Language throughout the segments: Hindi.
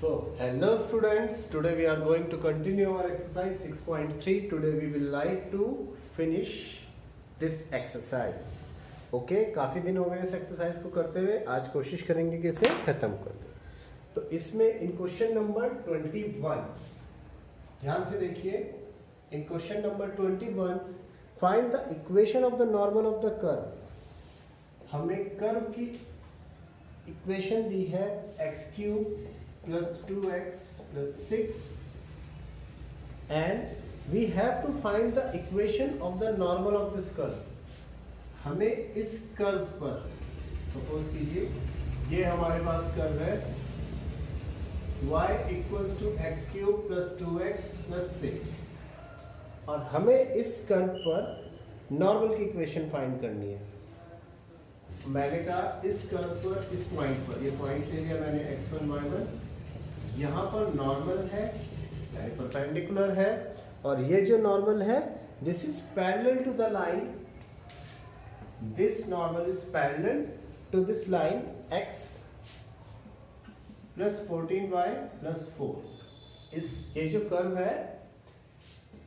So, hello students, today we are going to continue our exercise 6.3. Today we will like to finish this exercise. Okay, काफ़ी दिन हो गए इस एक्सरसाइज को करते हुए, आज कोशिश करेंगे कि इसे खत्म कर दें। तो इसमें इन क्वेश्चन नंबर 21, ध्यान से देखिए, in question number 21 find the equation of the normal of the curve. हमें कर्व की इक्वेशन दी है x cube plus 2x plus 6 and we have to find the equation of the normal of this curve. हमें इस कर्व पर सपोज कीजिए ये हमारे पास कर्व है y equals to x cube plus 2x plus 6 और हमें इस कर्व पर नॉर्मल की इक्वेशन फाइंड करनी है। मैंने कहा इस कर्व पर, इस पॉइंट पर, ये पॉइंट ले लिया मैंने x1 y1, यहाँ पर नॉर्मल है यानी परपेंडिकुलर है और ये जो नॉर्मल है this is parallel to the line, this normal is parallel to this line x plus 14y plus 4। ये जो कर्व है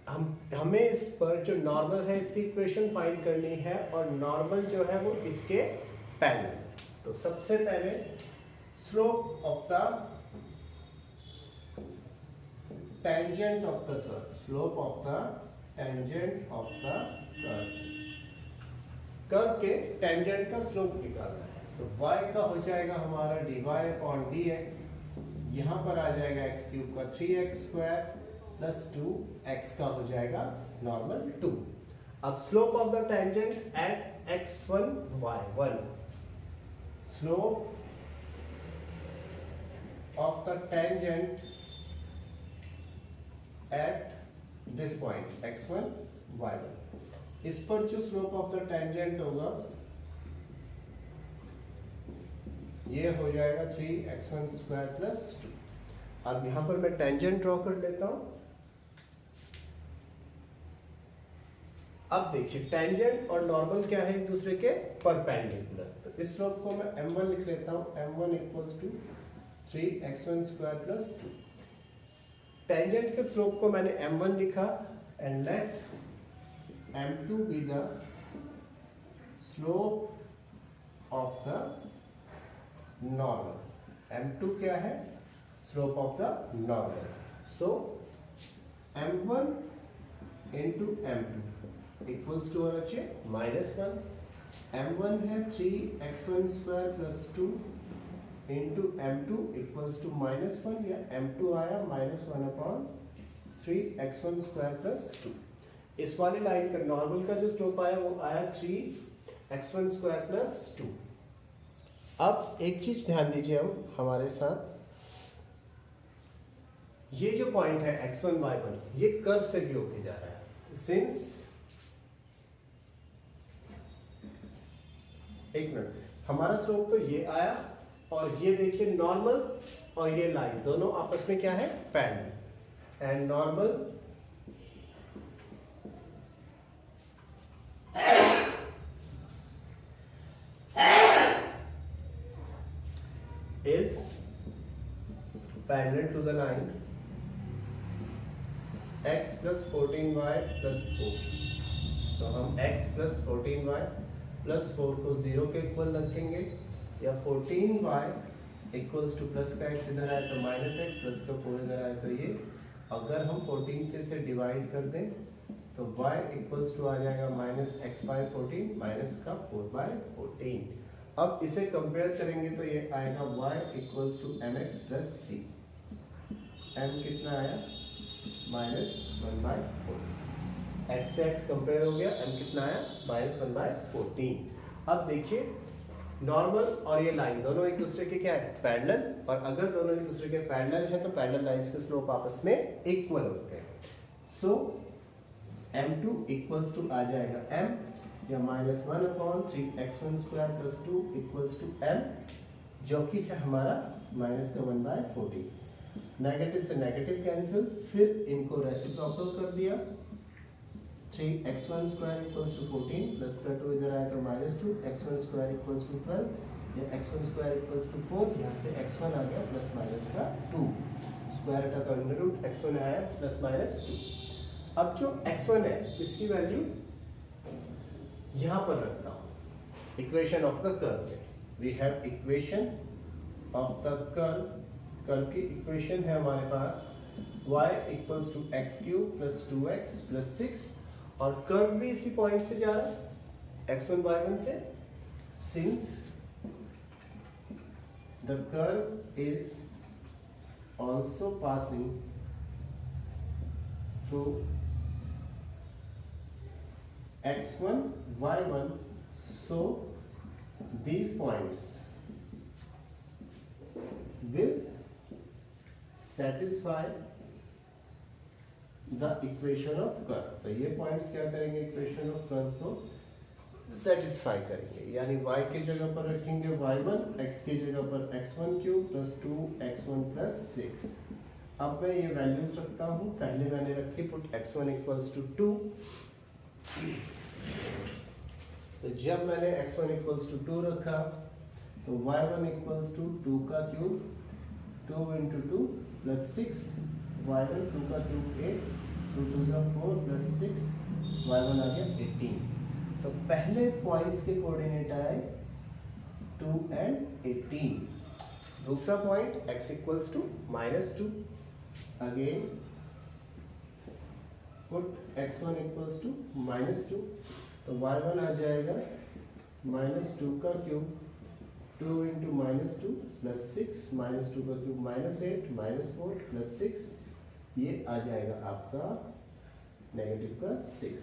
हमें इस पर जो नॉर्मल है इसकी इक्वेशन फाइंड करनी है और नॉर्मल जो है वो इसके पैरेलल। तो सबसे पहले slope of the tangent of the curve, slope of the tangent of the curve, curve के टेंजेंट का स्लोप निकालना है। तो y का हो जाएगा हमारा dy अपॉन dx, यहाँ पर आ जाएगा x क्यूब का 3x स्क्वायर प्लस 2x का हो जाएगा नॉर्मल 2। अब slope of the tangent at x1 y1, slope of the tangent at this point x1 y1, इस पर जो स्लोप ऑफ द टेंजेंट होगा ये हो जाएगा 3x1 स्क्वायर प्लस 2। अब यहां पर मैं टेंजेंट ड्रॉ कर लेता हूं। अब देखिए टेंजेंट और नॉर्मल क्या है, एक दूसरे के परपेंडिकुलर। तो इस स्लोप को मैं m1 लिख लेता हूं, m1 equals to 3x1 square plus 2। Tangent के स्लोप को मैंने m1 लिखा and let m2 be the slope of the normal. m2 क्या है, slope of the normal. So m1 into m2 equals to और अच्छे -1। m1 है 3x1 square plus 2 into m2 equals to -1 या m2 आया -1 अपॉन 3x1 स्क्वायर प्लस 2। इस वाली लाइन का नॉर्मल का जो स्लोप आया वो आया 3x1 स्क्वायर प्लस 2। अब एक चीज ध्यान दीजिए हमारे साथ, ये जो पॉइंट है x1 y1 ये कर्व से भी होके जा रहा है। सिंस एक मिनट, हमारा स्लोप तो ये आया और ये देखिए नॉर्मल और ये लाइन दोनों आपस में क्या है, parallel. And normal is parallel to the line x plus 14y plus 4। तो हम x प्लस 14y प्लस 4 को 0 के इक्वल रखेंगे या 14y इक्वल्स टू प्लस का x इधर आए तो -x प्लस का 4 इधर आए तो ये, अगर हम 14 से इसे डिवाइड कर दें तो y इक्वल्स टू आ जाएगा -x/14 माइनस का 4/14। अब इसे कंपेयर करेंगे तो ये आएगा y equals to mx plus c। m कितना आया -1/4, x से x कंपेयर हो गया, m कितना आया -1/14। अब देखिए नॉर्मल और ये लाइन दोनों एक दूसरे के क्या है, पैरेलल, और अगर दोनों एक दूसरे के पैरेलल है तो पैरेलल लाइंस के स्लोप आपस में इक्वल होते हैं। सो m2 इक्वल्स टू आ जाएगा m या -1 upon 3x1 square plus 2 equals to m, जो कि है हमारा -1/14। नेगेटिव से नेगेटिव कैंसिल, फिर इनको रेसिप्रोकल कर दिया, 3x1 square equals to 14 plus का 2 इधर आया तो -2, x1 square equals to 12 x1 square equals to 4, यहाँ से x1 आ गया प्लस माइनस का 2, स्क्वायर हटा तो अंडर रूट x1 आया प्लस माइनस 2। अब जो x1 है इसकी वैल्यू यहाँ पर रखता हूँ इक्वेशन ऑफ द कर्व में। We have equation of the curve, curve की इक्वेशन है हमारे पास y equals to X cube plus 2x plus 6, और कर्व भी इसी पॉइंट से जा रहा है x1 y1 से। Since the curve is also passing through x1 y1, so these points will satisfy the equation of curve। तो ये पॉइंट्स क्या करेंगे, इक्वेशन ऑफ कर्व को सेटिस्फाई करेंगे, यानी y की जगह पर रखेंगे y1, x की जगह पर x1 cube plus 2x1 plus 6। अब मैं ये वैल्यूज रखता हूँ, पहले मैंने रखी पुट x1 इक्वल्स टू 2, तो जब मैंने x1 इक्वल्स टू 2 रखा तो y1 इक्वल्स टू 2 का क्यूब, 2 इंटू 2 प्लस 6, y1 2 का क्यूब 8, 2 2 4 प्लस 6, y1 आ गया 18। तो पहले पॉइंट्स के कोऑर्डिनेट आए 2 and 18। दूसरा point x equals to -2, again put x1 equals to -2, तो y1 आ जाएगा -2 का क्यूब, 2 इंटू -2 प्लस 6, -2 का क्यूब -8, -4 प्लस 6, ये आ जाएगा आपका नेगेटिव का 6।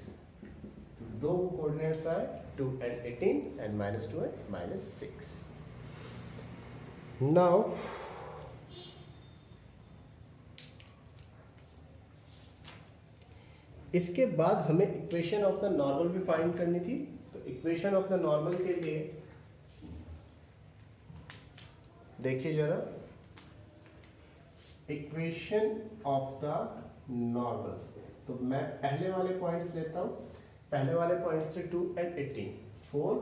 तो दो कोऑर्डिनेट्स आए 2 and 18 and -2 and -6। नाउ इसके बाद हमें इक्वेशन ऑफ द नॉर्मल भी फाइंड करनी थी। तो इक्वेशन ऑफ द नॉर्मल के लिए देखिए जरा, इक्वेशन ऑफ द नॉर्मल, तो मैं पहले वाले पॉइंट्स लेता हूं। पहले वाले पॉइंट्स थे 2 and 18, 4,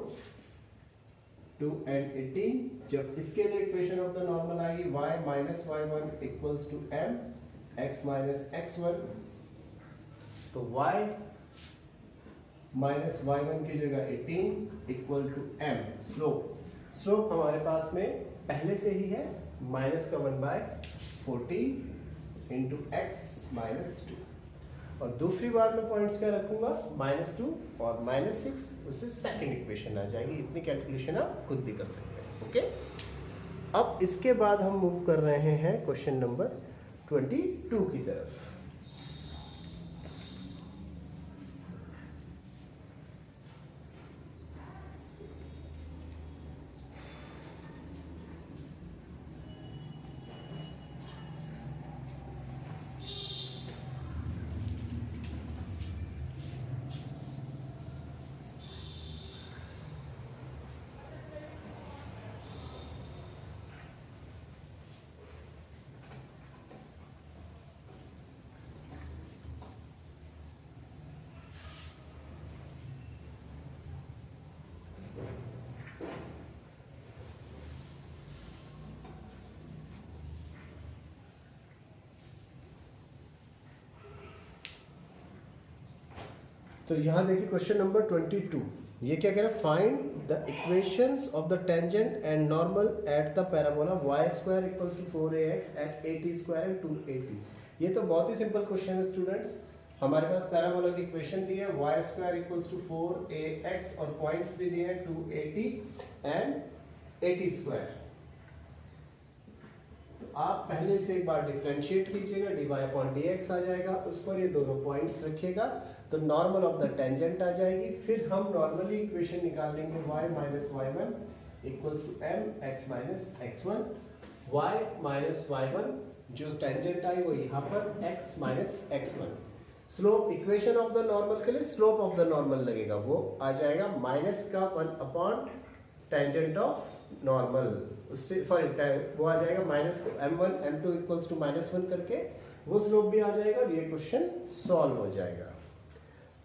2 and 18। जब इसके लिए इक्वेशन ऑफ द नॉर्मल आएगी y minus y1 equals to m x minus x1, तो y माइनस y1 की जगह 18 इक्वल टू m। स्लोप हमारे पास में पहले से ही है, माइनस का 1/14 इंटू एक्स माइनस 2, और दूसरी बार में पॉइंट्स क्या रखूंगा -2 और -6, उससे सेकंड इक्वेशन आ जाएगी। इतनी कैलकुलेशन आप खुद भी कर सकते हैं। ओके, अब इसके बाद हम मूव कर रहे हैं क्वेश्चन नंबर 22 की तरफ। तो यहाँ देखिए क्वेश्चन नंबर 22, ये क्या कह रहा है, find the equations of the tangent and normal at the parabola y square equals to 4ax at at square and 2at। ये तो बहुत ही सिंपल क्वेश्चन है स्टूडेंट्स। हमारे पास पैराबोला की इक्वेशन दी है y square equals to 4ax और पॉइंट्स भी दिए हैं 2at एंड at स्क्वायर। तो आप पहले से एक बार डिफरेंशिएट कीजिएगा, dy/dx आ जाएगा, उस पर ये दोनों पॉइंट्स रखिएगा तो नॉर्मल ऑफ द टेंजेंट आ जाएगी। फिर हम नॉर्मली इक्वेशन निकाल लेंगे y minus y1 equals to m x minus x1। y minus y1 जो टेंजेंट आई वो यहाँ पर x minus x1। Slope, equation of the normal के लिए स्लोप ऑफ द नॉर्मल लगेगा, वो आ जाएगा माइनस का 1 अपॉन टेंजेंट ऑफ नॉर्मल, उससे सॉरी वो आ जाएगा minus m1 m2 equals to -1 करके वो स्लोप भी आ जाएगा और ये क्वेश्चन सॉल्व हो जाएगा।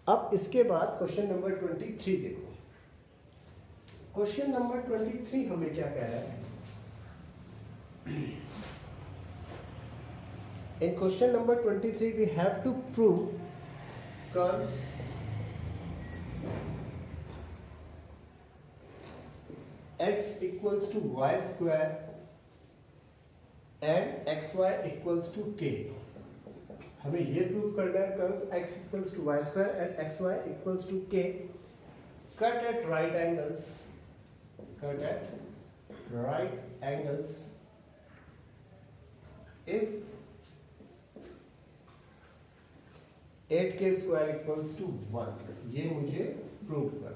अब इसके बाद क्वेश्चन नंबर 23 देखो। क्वेश्चन नंबर 23 हमें क्या कह रहा है? In question number 23 we have to prove curves x equals to y square and xy equals to k. हमें ये प्रूव करना है curve x equals to y square and xy equals to k cut at right angles if 8k square equals to 1. ये मुझे प्रूव कर.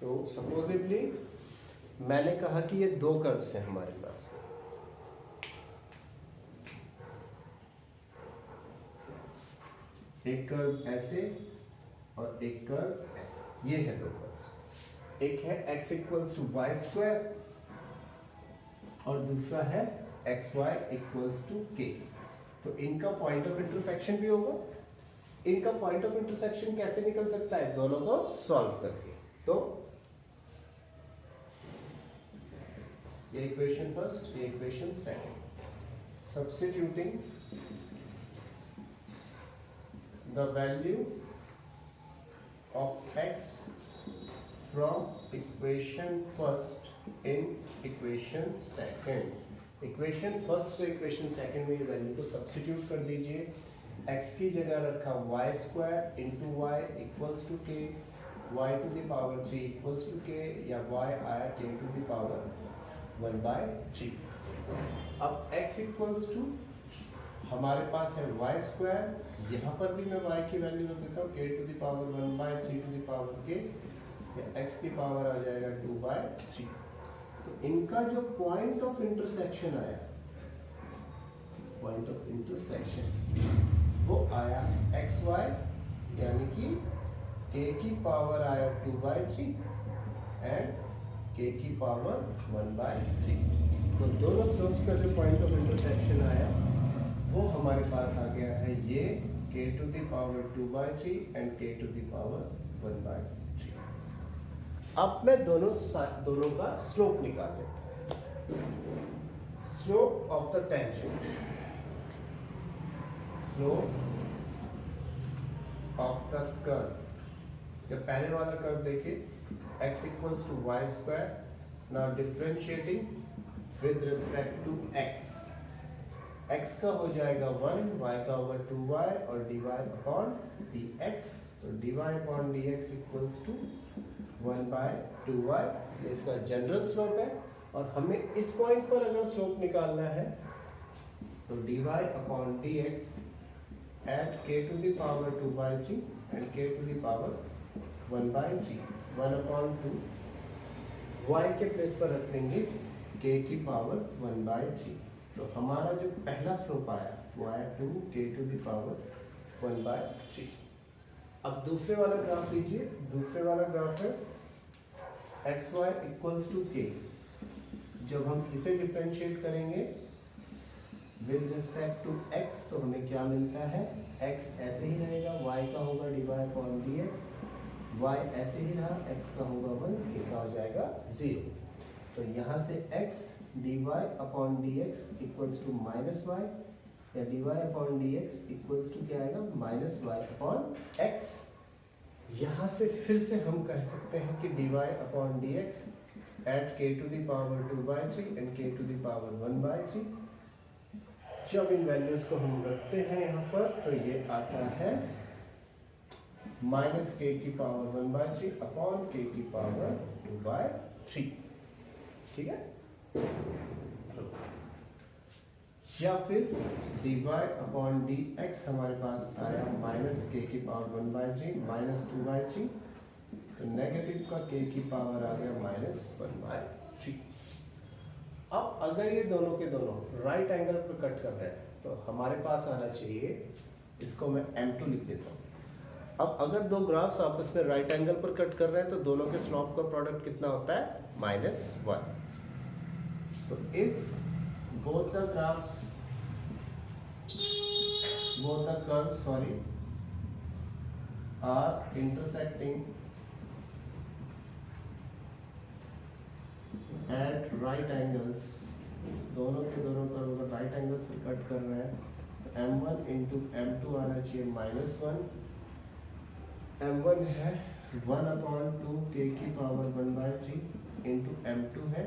तो सपोजिबली मैंने कहा कि ये दो कर्व्स हैं हमारे पास. एक कर्व ऐसे और एक कर्व ऐसे. ये है दो कर्व. एक है x equals to Y square और दूसरा है xy इक्वल्स टू k. तो इनका पॉइंट ऑफ इंटरसेक्शन भी होगा. इनका पॉइंट ऑफ इंटरसेक्शन कैसे निकल सकता है? दोनों को सॉल्व करके. तो ये इक्वेशन फर्स्ट, ये equation second. Substituting the value of x from equation first in equation second. Equation first से इक्वेशन सेकंड में वैल्यू को सब्स्टिट्यूट कर दीजिए. x की जगह रखा y square into Y equals to k, y to the power 3 equals to k, या y आया k टू द पावर 1/3. अब x इक्वल्स टू हमारे पास है y स्क्वायर. यहाँ पर भी मैं y की वैल्यू रख देता हूँ k to the power 1/3 to the power k, या x की पावर आ जाएगा 2/3. तो इनका जो पॉइंट ऑफ इंटरसेक्शन आया, पॉइंट ऑफ इंटरसेक्शन वो आया xy, यानी कि k की पावर आया 2/3 एंड k की पावर 1/3. तो दोनों स्लोप्स का जो पॉइंट ऑफ इंटरसेक्शन आया वो हमारे पास आ गया है ये k to the power 2/3 and k to the power 1/3. अब मैं दोनों का स्लोप निकाल लेता हूं. Slope of the tangent, slope of the curve. जब पहले वाला कर्व देखिए x equals to Y square. Now differentiating with respect to x. x का हो जाएगा 1, y का होगा 2y और dy अपॉन dx. तो dy upon dx equals to 1/2y. ये इसका जनरल स्लोप है. और हमें इस पॉइंट पर अगर स्लोप निकालना है तो dy upon dx at k to the power 2/3 and k to the power 1/3, 1/2. y के प्लेस पर रख देंगे k की पावर 1/3. तो हमारा जो पहला स्लोप आया वो आया 2k टू द पावर 1/3. अब दूसरे वाला ग्राफ लीजिए. दूसरे वाला ग्राफ है xy इक्वल्स टू k. जब हम इसे डिफरेंशिएट करेंगे विद रिस्पेक्ट टू x तो हमें क्या मिलता है? x ऐसे ही रहेगा, y का होगा dy अपॉन dx, y ऐसे ही रहा, x का होगा 1, k का हो जाएगा 0. तो यहाँ से x dy upon dx equals to minus Y, या dy upon dx equals to क्या आएगा? Minus Y upon x. यहाँ से फिर से हम कह सकते हैं कि dy upon dx at k to the power 2/3 and k to the power 1/3. जब इन वैल्यूज को हम रखते हैं यहाँ पर तो ये आता है माइनस k की पावर 1/3 अपॉन k की पावर 2/3. ठीक है. या फिर dy अपॉन dx हमारे पास आया माइनस k की पावर 1/3 माइनस 2/3. तो नेगेटिव का k की पावर आ गया माइनस 1/3. अब अगर ये दोनों के दोनों राइट एंगल पर कट कर रहे हैं तो हमारे पास आना चाहिए, इसको मैं m2 लिख देता हूँ. अब अगर दो ग्राफ्स आपस में राइट एंगल पर कट कर रहे हैं तो दोनों के स्लोप का प्रोडक्ट कितना होता है? -1. तो if both the curves are intersecting at right angles, दोनों के दोनों कर्व अगर राइट एंगल्स पर कट कर रहे हैं तो m1 इंटू m2 आना चाहिए -1, m1 है 1/2 k की पावर 1/3 इंटू m2 है,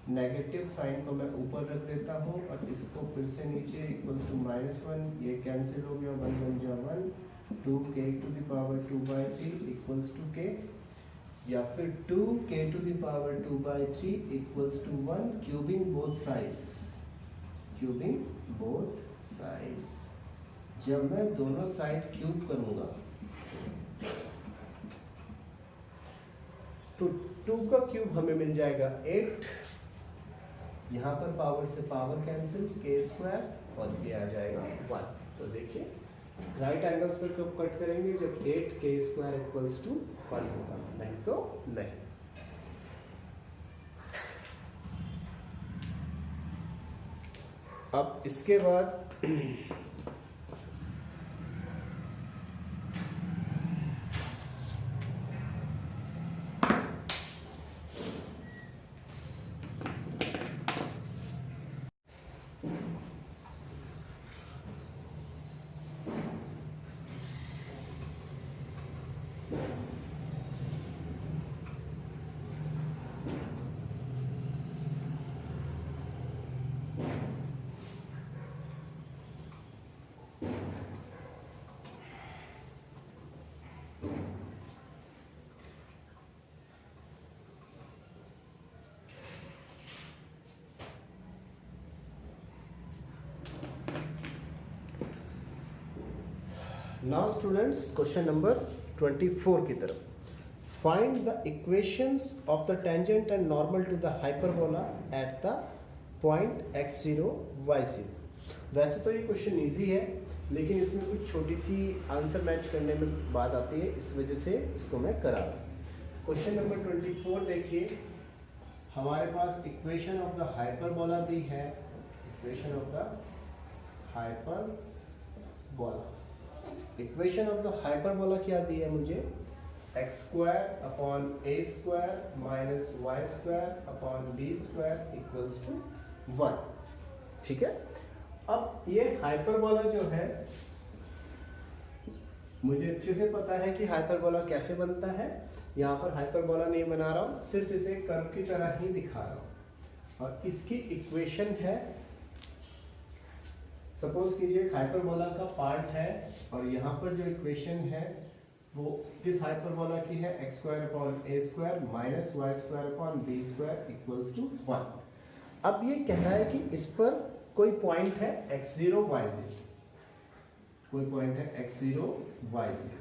नेगेटिव साइन को मैं ऊपर रख देता हूँ और इसको फिर से नीचे इक्वल्स टू -1, ये कैंसिल हो गया, 1 बन जा 1, 2k to the power 2/3 equals to k, या फिर 2k to the power 2/3 equals to 1, cubing both sides, cubing both sides. जब मैं दोनों साइड क्यूब करूंगा तो 2 का क्यूब हमें मिल जाएगा 8, यहाँ पर पावर से पावर कैंसिल, k² और ये आ जाएगा 1। तो देखिए राइट एंगल्स पर कब कट करेंगे, जब 8k² इक्वल्स टू 1 होगा, नहीं तो नहीं। अब इसके बाद नाउ स्टूडेंट्स क्वेश्चन नंबर 24 की तरफ, find the equations of the tangent and normal to the hyperbola at the point x0 y0। वैसे तो ये क्वेश्चन इजी है, लेकिन इसमें कुछ छोटी सी आंसर मैच करने में बात आती है, इस वजह से इसको मैं करा रहा हूँ। क्वेश्चन नंबर 24 देखिए, हमारे पास इक्वेशन ऑफ द हाइपरबोला दी है, equation of the hyperbola, equation of the hyperbola क्या दी है मुझे, x² upon a² minus y² upon b² equals to 1। ठीक है, अब ये हाइपरबोला जो है मुझे अच्छे से पता है कि हाइपरबोला कैसे बनता है। यहाँ पर हाइपरबोला नहीं बना रहा हूँ, सिर्फ इसे कर्व की तरह ही दिखा रहा हूँ, और इसकी इक्वेशन है, सपोज कीजिए हाइपरबोला का पार्ट है और यहाँ पर जो इक्वेशन है वो किस हाइपरबोला की है, x² upon a² minus y² upon b² equals to 1। अब ये कह रहा है कि इस पर कोई पॉइंट है x0 y0, कोई पॉइंट है x0 y0,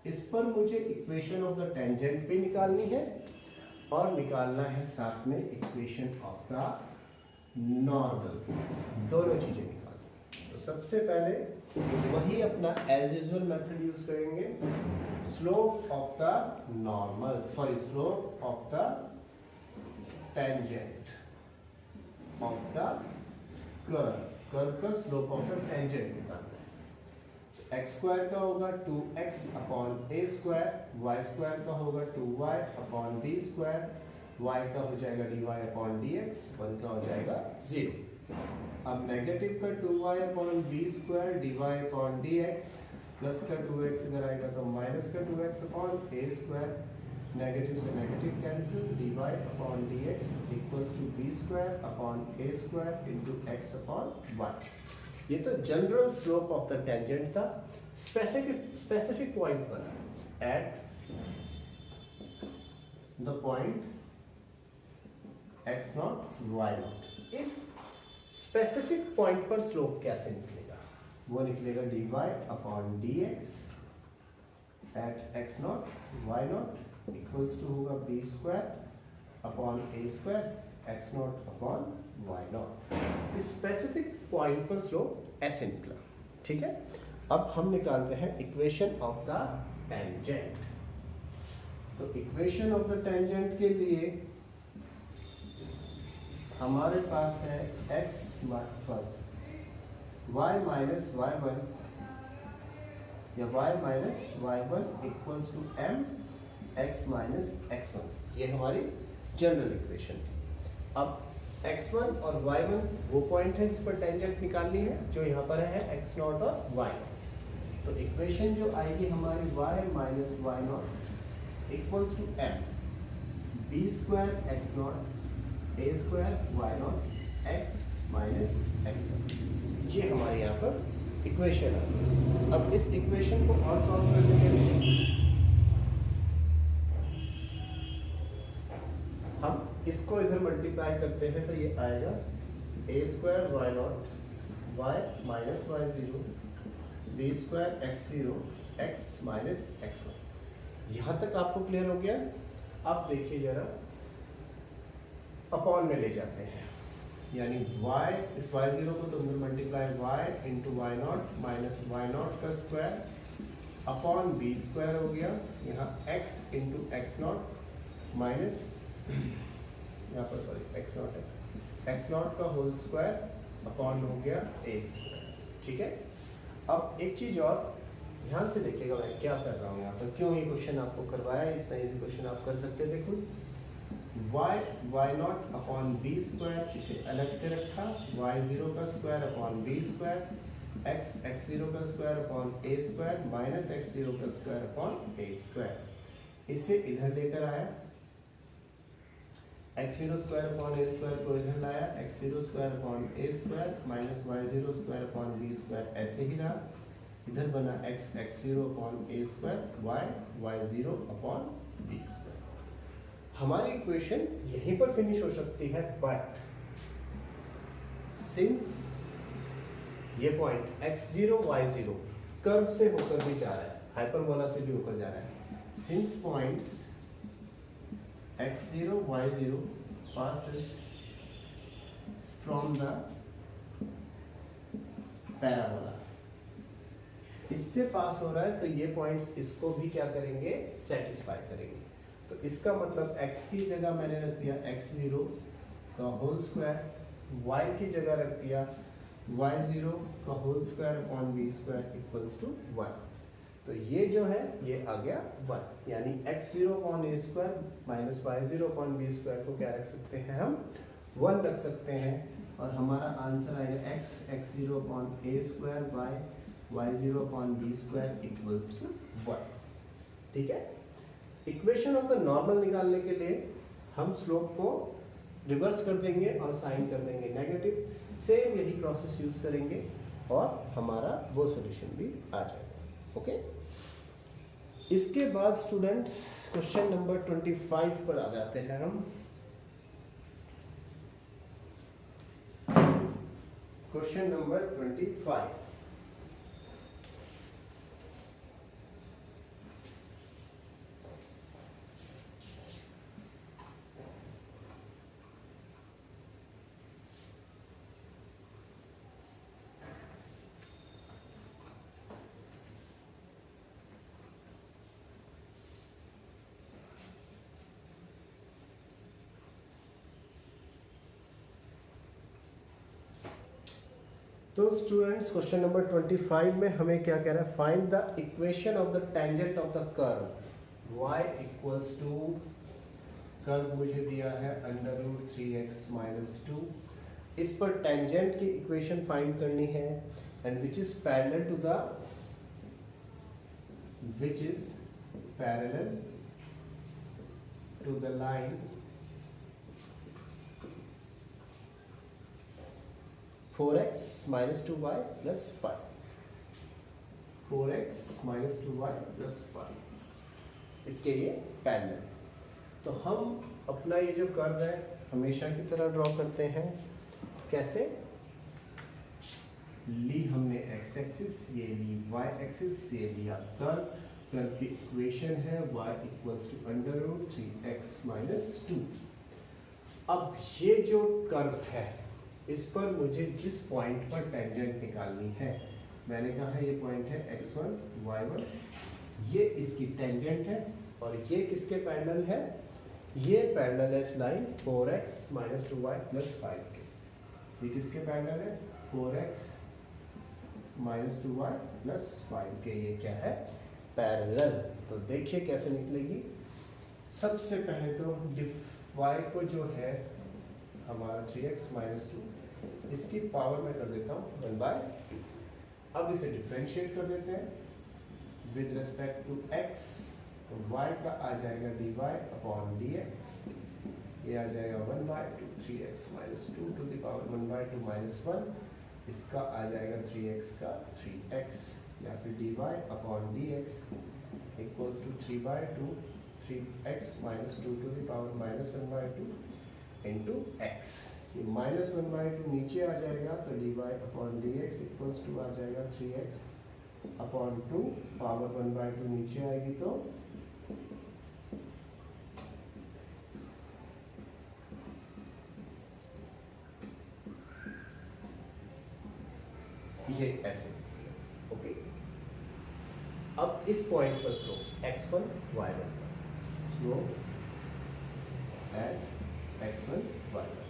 इस पर मुझे इक्वेशन ऑफ द टेंजेंट भी निकालनी है और निकालना है साथ में इक्वेशन ऑफ द नॉर्मल, दोनों चीजें निकालनी। तो सबसे पहले वही अपना एज यूजुअल मेथड यूज करेंगे, slope of the normal, sorry slope of the tangent of the curve, curve का स्लोप ऑफ द टेंजेंट निकालना है। x² का होगा 2x अपॉन a², y² का होगा 2y अपॉन b², y का हो जाएगा dy अपॉन dx, 1 का हो जाएगा 0। अब नेगेटिव का 2y upon b² dy upon dx, plus का 2x इधर आएगा तो माइनस का 2x अपॉन a², नेगेटिव से negative cancel, dy upon dx equals to b² upon a² into x upon y। ये तो general slope of the tangent था। स्पेसिफिक पॉइंट पर at the point x0 y0, इस स्पेसिफिक पॉइंट पर स्लोप कैसे निकलेगा, वो निकलेगा dy upon dx at x0 y0 equals to होगा b² upon a² x0 upon y0। इस स्पेसिफिक पॉइंट पर स्लोप ऐसे निकला। ठीक है, अब हम निकालते हैं इक्वेशन ऑफ द टेंजेंट। तो इक्वेशन ऑफ द टेंजेंट के लिए हमारे पास है y माइनस y1 या y minus y1 equals to m x minus x1, ये हमारी जनरल इक्वेशन थी। अब x1 और y1 वो पॉइंट है जिस पर टेंजेंट निकालनी है, जो यहाँ पर है x0 और y0। तो इक्वेशन जो आएगी हमारी y minus y0 equals to m b square x0 a square y0 x minus x1। ये हमारे यहाँ पर इक्वेशन है। अब इस इक्वेशन को और सॉल्व करने के लिए हम इसको इधर मल्टीप्लाई करते हैं, तो ये आएगा a square y0 y minus y0 b square x0 x minus x1। यहाँ तक आपको क्लियर हो गया? अब देखिए जरा, अपॉन में ले जाते हैं, यानी y इस y0 को तो अंदर multiply y into y0 minus y0 का स्क्वायर अपॉन b स्क्वायर हो गया, यहाँ x इंटू x0 माइनस यहाँ पर सॉरी x0 है, x0 का होल स्क्वायर अपॉन हो गया a स्क्वायर। ठीक है। अब एक चीज और ध्यान से देखिएगा, मैं क्या कर रहा हूँ यहाँ पर, क्यों ये क्वेश्चन आपको करवाया, इतना इजी क्वेश्चन आप कर सकते थे खुद। y0 अपॉन b स्क्वायर इसे अलग से रखा, y0 का square upon b square, x0 का square upon a square minus x0 का स्क्वायर अपॉन a स्क्वायर, इसे इधर लेकर आया, x0 square upon a square को इधर लाया, x0 square upon a square minus y0 square upon b square ऐसे ही रहा, इधर बना x0 upon a square y0 upon b square. हमारी इक्वेशन यहीं पर फिनिश हो सकती है, बट सिंस ये पॉइंट x0 y0 कर्व से होकर भी जा रहा है, हाइपरबोला से भी होकर जा रहा है, since points x0 y0 passes from the parabola, इससे पास हो रहा है, तो ये पॉइंट्स इसको भी क्या करेंगे, सेटिस्फाई करेंगे। तो इसका मतलब x की जगह मैंने रख दिया x0 का होल स्क्वायर, y की जगह रख दिया y0 का whole square upon b square equals to 1। तो ये जो है ये आ गया 1, यानी x0 upon a square minus y0 upon b square को क्या रख सकते हैं, हम 1 रख सकते हैं, और हमारा आंसर आएगा x0 upon a square by y0 upon b square equals to 1। ठीक है। इक्वेशन ऑफ द नॉर्मल निकालने के लिए हम स्लोप को रिवर्स कर देंगे और साइन कर देंगे नेगेटिव, सेम यही प्रोसेस यूज करेंगे और हमारा वो सॉल्यूशन भी आ जाएगा। ओके। इसके बाद स्टूडेंट्स क्वेश्चन नंबर 25 पर आ जाते हैं हम। क्वेश्चन नंबर 25, तो स्टूडेंट्स क्वेश्चन नंबर 25 में हमें क्या कह रहा है, find the equation of the tangent of the curve y equals to, curve मुझे दिया है √3x - 2, इस पर टेंजेंट की इक्वेशन फाइंड करनी है, and which is parallel to the line 4x - 2y + 5, 4x - 2y + 5, इसके ये पैरेलल। तो हम अपना ये जो कर्व है हमेशा की तरह ड्रॉ करते हैं। कैसे ली हमने x एक्सिस, ये ली y एक्सिस, ये लिया कर्व की इक्वेशन है y इक्वल्स टू √3x - 2। अब ये जो कर्व है इस पर मुझे जिस पॉइंट पर टेंजेंट निकालनी है, मैंने कहा है ये पॉइंट है x1 y1, ये इसकी टेंजेंट है, और ये किसके पैरेलल है, ये पैरेलल है इस लाइन 4x - 2y + 5 के। ये किसके पैरेलल है, 4x - 2y + 5 के, ये क्या है, पैरेलल। तो देखिए कैसे निकलेगी। सबसे पहले तो y को जो है हमारा 3x माइनस 2, इसकी पावर में कर देता हूँ 1/2। अब इसे डिफ्रेंशिएट कर देते हैं विद रिस्पेक्ट टू x, तो y का आ जाएगा dy अपॉन dx, ये आ जाएगा 1/2 3x minus 2 to the power 1/2 minus 1, इसका आ जाएगा 3x का 3x, या फिर dy upon dx equals to 3/2 3x minus 2 to the power minus 1/2 into x। ये माइनस 1/2 नीचे आ जाएगा तो dy upon dx equals to आ जाएगा 3x अपॉन 2, पावर 1/2 नीचे आएगी तो ये ऐसे। ओके, अब इस पॉइंट पर slope x1 y1, slope eight x1 y1,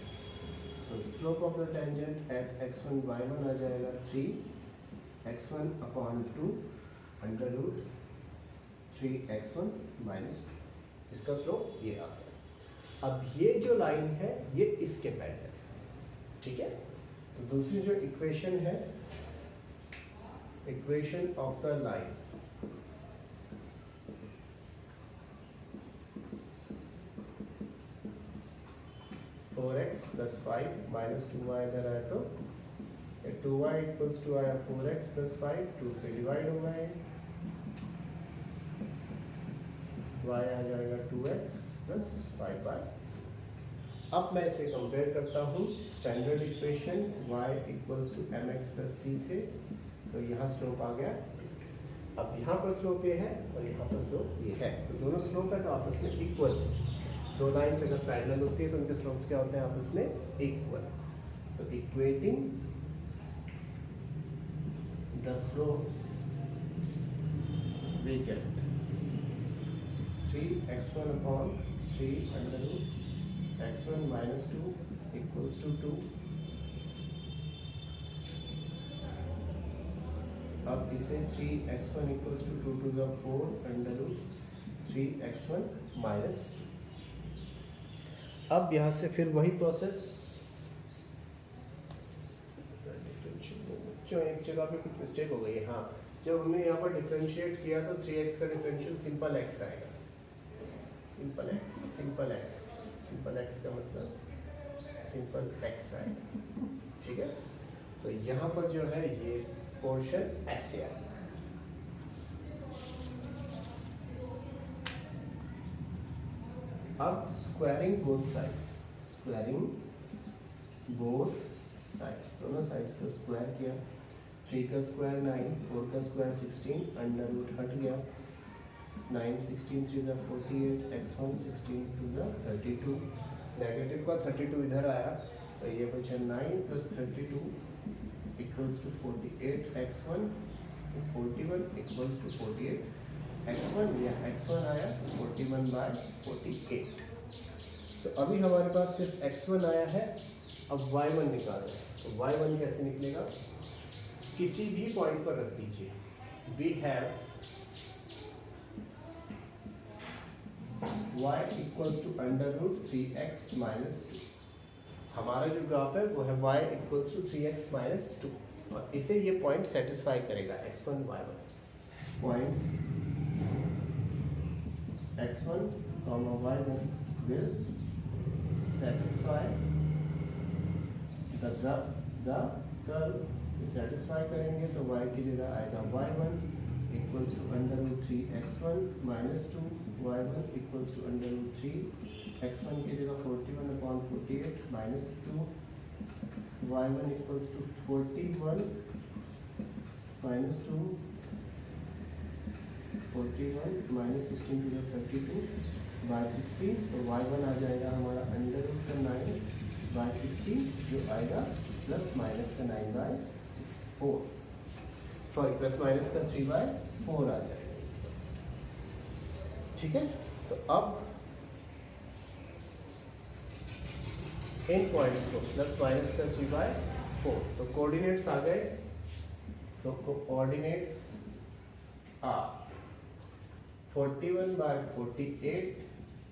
तो slope of the tangent at x1 y1 आ जाएगा 3x1 upon 2 under root 3x1 minus 2, इसका स्लोप ये आ गया। अब ये जो लाइन है ये इसके पैरेलल है, ठीक है। तो दूसरी जो इक्वेशन है, equation of the line, four x plus 5 minus 2y इधर आया तो 2y इक्वल्स टू आया 4x प्लस 5, 2 से डिवाइड हो गए, y आ जाएगा 2x प्लस 5y। अब मैं इसे कंपेयर करता हूँ standard equation y equals to mx plus c से, तो यहाँ स्लोप आ गया। अब यहाँ पर स्लोप ये है और यहाँ पर स्लोप ये है, तो दोनों स्लोप है तो आपस में इक्वल। दो लाइन्स अगर पैरेलल होती है तो उनके स्लोप्स क्या होते हैं आपस में इक्वल। तो equating the slopes we get 3x1 upon 3 under root x1 minus 2 equals to 2। अब इसे 3x1 equals to 2 to the 4 under root 3x1 minus 2। अब यहाँ से फिर वही प्रोसेस, जो एक जगह पे कुछ मिस्टेक हो गई है। हाँ, जब हमने यहाँ पर डिफरेंशिएट किया तो 3x का डिफरेंशियल सिंपल x आएगा, simple x, simple x, simple x का मतलब सिंपल x आएगा, ठीक है। तो यहाँ पर जो है ये पोर्शन ऐसे आएगा। अब squaring both sides, squaring both sides, दोनों साइड्स का स्क्वायर किया। 3 का स्क्वायर 9, 4 का स्क्वायर 16, अंडर रूट हट गया। 9 16 3 48, x1 16 2 32, नेगेटिव का 32 इधर आया तो ये बचा 9 plus 32 equals to 48, x1 41 equals to 48, x1 या x1 आया 41/48। तो अभी हमारे पास सिर्फ x1 आया है, अब y1 निकालना है। तो y1 कैसे निकलेगा, किसी भी पॉइंट पर रख दीजिए। We have y equals to under root 3x minus 2। हमारा जो ग्राफ है वो है y equals to 3x minus 2, और इसे ये पॉइंट सेटिस्फाई करेगा x1 y1 points x1, y1 will satisfy the curve। Satisfy करेंगे तो y की जगह आएगा y1 equals to under root 3x1 minus 2, y1 equals to under root 3x1 की जगह 41/48 minus 2, y1 equals to 41 minus 2, 41 minus 16 की जगह 32/16, तो y1 आ जाएगा हमारा अंडर रूट का 9/16 जो आएगा प्लस माइनस का 9/4, सॉरी प्लस माइनस का 3/4 आ जाएगा, ठीक है। तो अब इन पॉइंट्स को प्लस माइनस का 3/4, तो कोऑर्डिनेट्स आ गए। तो कोऑर्डिनेट्स आ 41/48,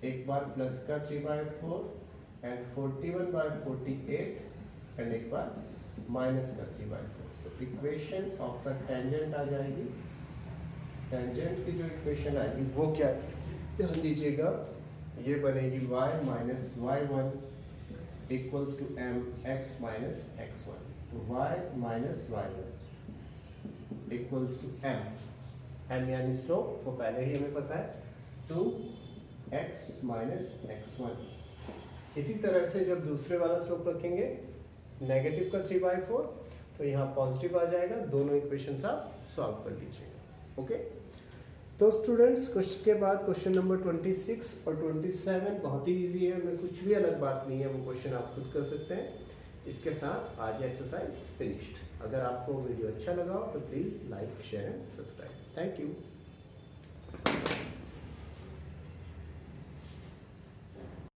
एक बार प्लस का 3/4 एंड 41/48 एंड एक बार माइनस का 3/4। तो इक्वेशन ऑफ द टेंजेंट आ जाएगी। टेंजेंट की जो इक्वेशन आएगी वो क्या है, ध्यान दीजिएगा, ये बनेगी y minus y1 equals to m x minus x1। तो y minus y1 equals to m यानी स्लोप वो पहले ही हमें पता है 2x माइनस x1। इसी तरह से जब दूसरे वाला स्लोप रखेंगे नेगेटिव का 3/4 तो यहाँ पॉजिटिव आ जाएगा। दोनों इक्वेशंस आप सॉल्व कर लीजिएगा। ओके, तो स्टूडेंट्स कुछ के बाद क्वेश्चन नंबर 26 और 27 बहुत ही इजी है, उनमें कुछ भी अलग बात नहीं है, वो क्वेश्चन आप खुद कर सकते हैं। इसके साथ आज एक्सरसाइज फिनिश्ड। अगर आपको वीडियो अच्छा लगा हो तो please like share and subscribe. Thank you.